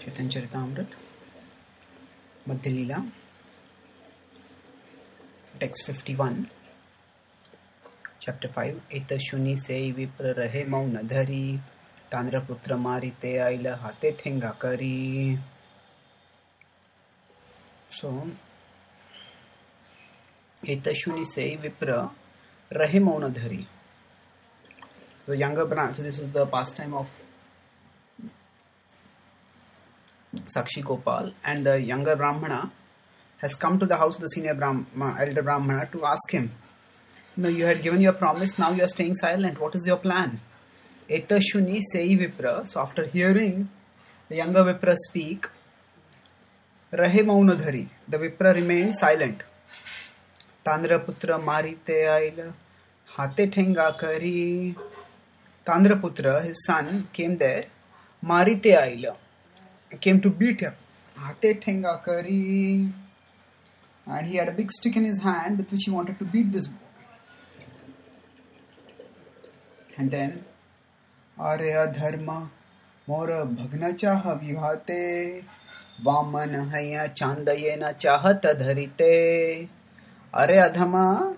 चैतन्य चरितामृत मध्य लीला text 51 chapter 5 एत शुनि से विप्र रहे मौन धरी तांद्रपुत्र मारिते आइल हाथे थेंगा करी. So एत शुनि से विप्र रहे मौन धरी. The younger Brahmana, so this is the pastime of Sakshi Gopal, and the younger Brahmana has come to the house of the senior elder Brahmana to ask him, you had given your promise, now you are staying silent, what is your plan? Eta Shuni Sei Vipra. So after hearing the younger Vipra speak, Rahe Maunadhari, the Vipra remained silent. Tandraputra Marite Aila Hate Thenga Kari. Tandraputra, his son, came there. Marite Aila, came to beat him. Hate Thenga Kari. And he had a big stick in his hand with which he wanted to beat this boy. And then, Arya Dharma Mora Bhagna Chaha Vivate Vaman Haya Chandayena Chahata Dharite. Arya Dharma,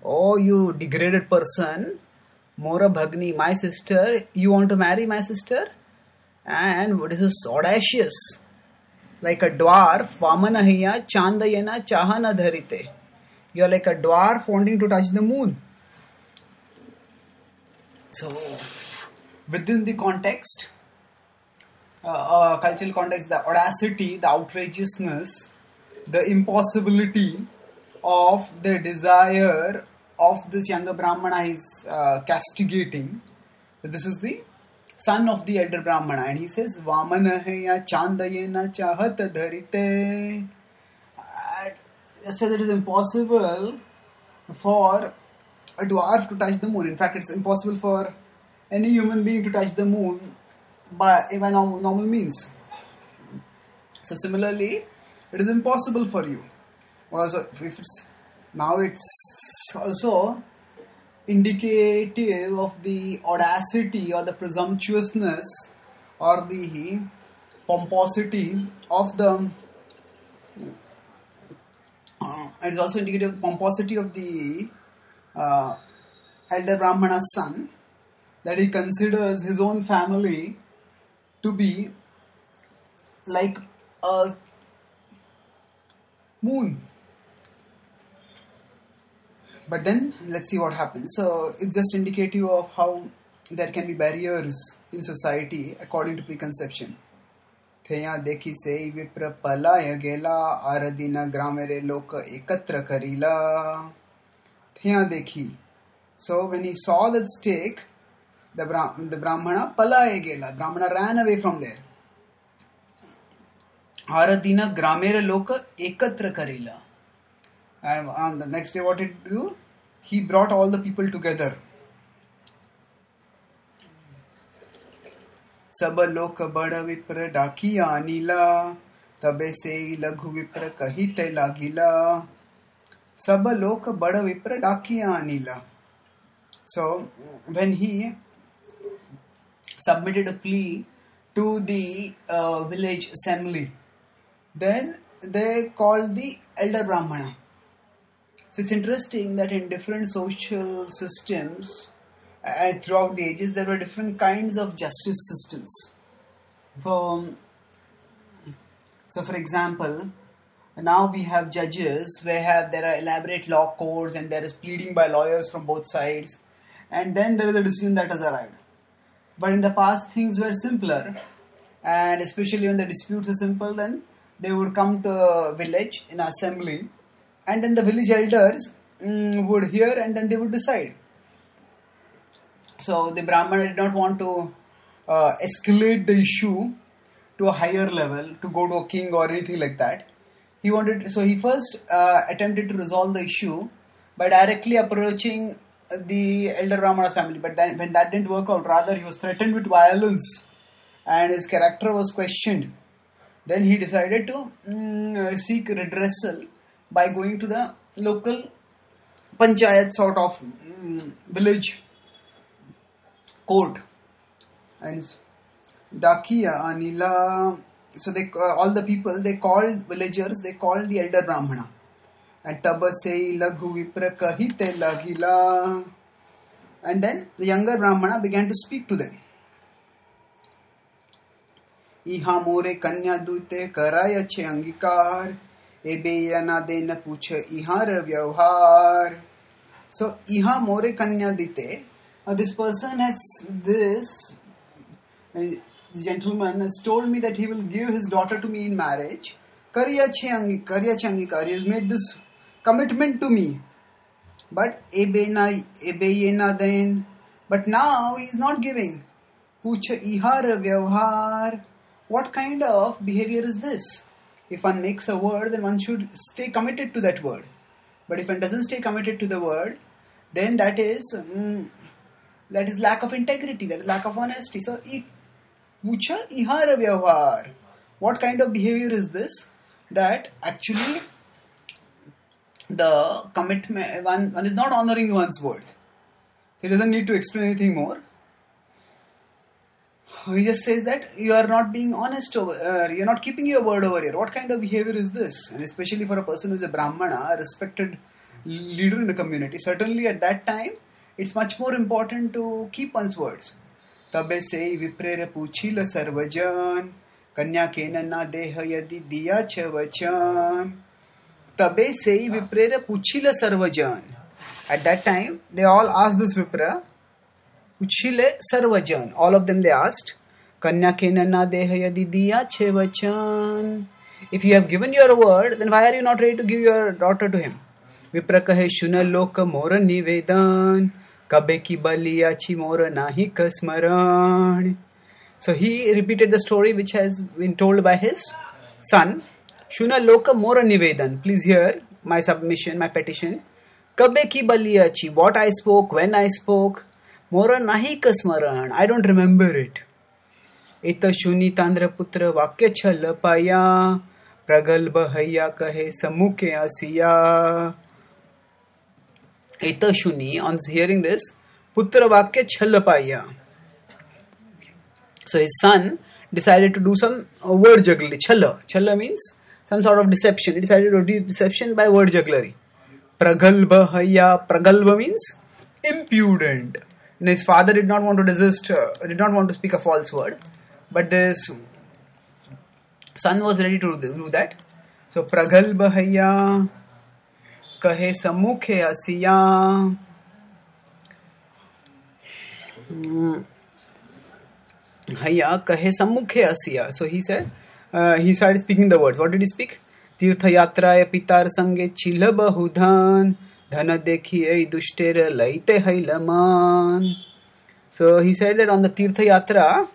oh you degraded person, Mora Bhagni, my sister, you want to marry my sister? And what is this audacious? Like a dwarf, Vamanahaya Chandayena Chahana Dharite. You are like a dwarf wanting to touch the moon. So, within the context, cultural context, the audacity, the outrageousness, the impossibility of the desire of this younger Brahmana is castigating. So this is the son of the elder Brahmana, and he says, Vamanahaya Chandayena Chahata Dharite. Just as it is impossible for a dwarf to touch the moon. In fact, it's impossible for any human being to touch the moon by normal means. So similarly, it is impossible for you. Also, it's also indicative of the audacity or the presumptuousness or the pomposity of the it is also indicative of pomposity of the elder Brahmana's son, that he considers his own family to be like a moon. But then, let's see what happens. So, it's just indicative of how there can be barriers in society according to preconception. Theya dekhi sei vipra palaya gela aradina gramere loka ekatra karila. Theya dekhi. So, when he saw that stake, the Brahmana palaya gela. Brahmana ran away from there. Aradina gramere loka ekatra karila. And on the next day, what did he do? He brought all the people together. Saba loka bada vipra dakiya anila tabe se laghu vipra kahite lagila. Saba loka bada vipra dakiya anila. So, when he submitted a plea to the village assembly, then they called the elder Brahmana. So it's interesting that in different social systems and throughout the ages there were different kinds of justice systems. So for example, now we have judges where there are elaborate law codes and there is pleading by lawyers from both sides, and then there is a decision that has arrived. But in the past things were simpler, and especially when the disputes are simple, then they would come to a village in assembly, and then the village elders would hear and then they would decide. So the Brahmana did not want to escalate the issue to a higher level, to go to a king or anything like that. He first attempted to resolve the issue by directly approaching the elder Brahmana's family. But then when that didn't work out, rather he was threatened with violence and his character was questioned. Then he decided to seek redressal by going to the local panchayat sort of village court. And Dakiya Anila so they all the people, they called villagers, they called the elder Brahmana. And tabasei laghu vipra kahite lagila. And then the younger Brahmana began to speak to them. Iha more kanya dute karaya che angikar. Ebeyana dena pucha ihar vyavhar. So, iha more kanya dite. This person has this. The gentleman has told me that he will give his daughter to me in marriage. Karya Changikar. He has made this commitment to me. But ebeyena then. But now he is not giving. Pucha ihar vyavhar. What kind of behavior is this? If one makes a word, then one should stay committed to that word. But if one doesn't stay committed to the word, then that is lack of integrity, that is lack of honesty. So, pucha ihar vyavhar. What kind of behavior is this? That actually the commitment, one is not honoring one's words. So he doesn't need to explain anything more. He just says that you are not being honest you're not keeping your word over here. What kind of behavior is this? And especially for a person who is a Brahmana, a respected leader in the community, certainly at that time, it's much more important to keep one's words. Tabe se viprere puchila sarvajan, kanya kena na deha yadi diya chavachan. Tabe se viprere puchila sarvajan. At that time, they all asked this Vipra, Puchile sarvajan. All of them they asked, Kanya kena na deha yadi diya chavachan. If you have given your word, then why are you not ready to give your daughter to him? Vipra kahe shuna loka mora nivedan. Kabe ki baliyachi mora nahi kasmaran. So he repeated the story which has been told by his son. Shuna loka mora nivedan. Please hear my submission, my petition. Kabe ki baliyachi. What I spoke, when I spoke. Mora nahi kasmaran. I don't remember it. Eta shuni tandra putra vakya chal paya. Pragalba hayya kahe samukhe asiya. Eta shuni, on hearing this, putra vakya chal paya. So his son decided to do some word jugglery. Challa means some sort of deception. He decided to do deception by word jugglery. Pragalba hayya. Pragalba means impudent. And his father did not want to did not want to speak a false word. But this son was ready to do that. So, pragalba hayya kahe samukhe asiya. Hayya kahe samukhe asiya. So, he said, he started speaking the words. What did he speak? Tirtha yatraya pitar sange chila bahudhan. Dhana dekhi ei dushter laite hailaman. So he said that on the Tirtha Yatra,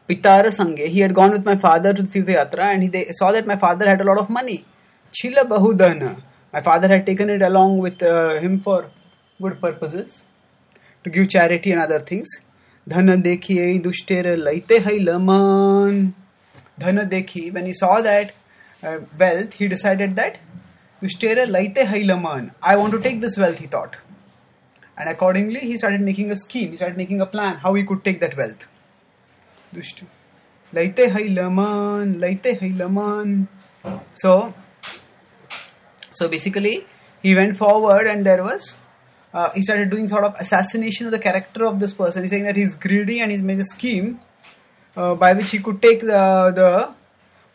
Pitara Sange, he had gone with my father to the Tirtha Yatra and they saw that my father had a lot of money. Chila bahudhana. My father had taken it along with him for good purposes, to give charity and other things. Dhana dekhi ei dushter laite hailaman. Dhana dekhi, when he saw that wealth, he decided that Dushtera laite hailaman. I want to take this wealth, he thought. And accordingly, he started making a scheme. He started making a plan how he could take that wealth. Dushtu. Laite hailaman, laite hailaman. So basically, he went forward and there was, he started doing sort of assassination of the character of this person. He's saying that he's greedy and he's made a scheme by which he could take the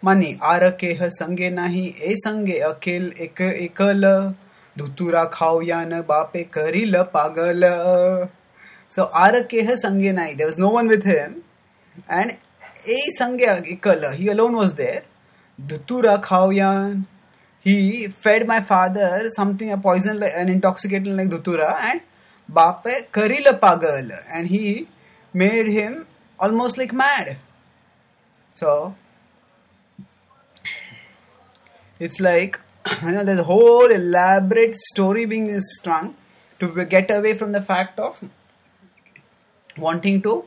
money. Ara keha sange nahi e sange akel ekala dhutura khawyana bape karila pagala. So ara keha sange nahi, there was no one with him, and e sange ekala, he alone was there. Dhutura khawyan, he fed my father something, a poison, like an intoxicating like dhutura, and bape karila pagal, and he made him almost like mad. So it's like, there's a whole elaborate story being strung to get away from the fact of wanting to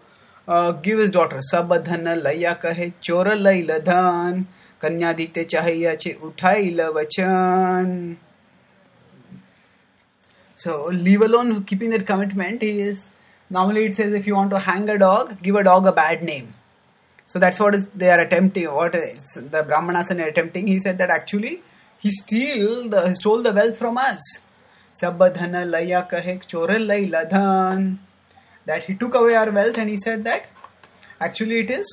give his daughter. Sabadhana laya kahe chora laila dhan, kanya dite chahaiya che uthaila vachan. So leave alone keeping that commitment, Normally it says if you want to hang a dog, give a dog a bad name. So that's what they are attempting. What is the Brahmanas are attempting? He said that actually he stole the wealth from us. Sabadhana laya kahek chorel lay ladhan. That he took away our wealth, and he said that actually it is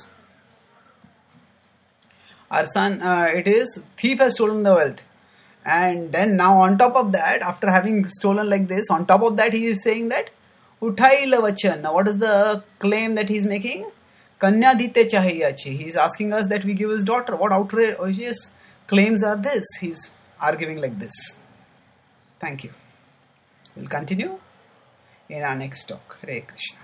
our son. It is thief has stolen the wealth. And then now on top of that, after having stolen like this, on top of that he is saying that Uthai lavachan. Now what is the claim that he is making? Kanya dite chahiyachi. He is asking us that we give his daughter. What outrageous claims are this? He is arguing like this. Thank you. We'll continue in our next talk. Hare Krishna.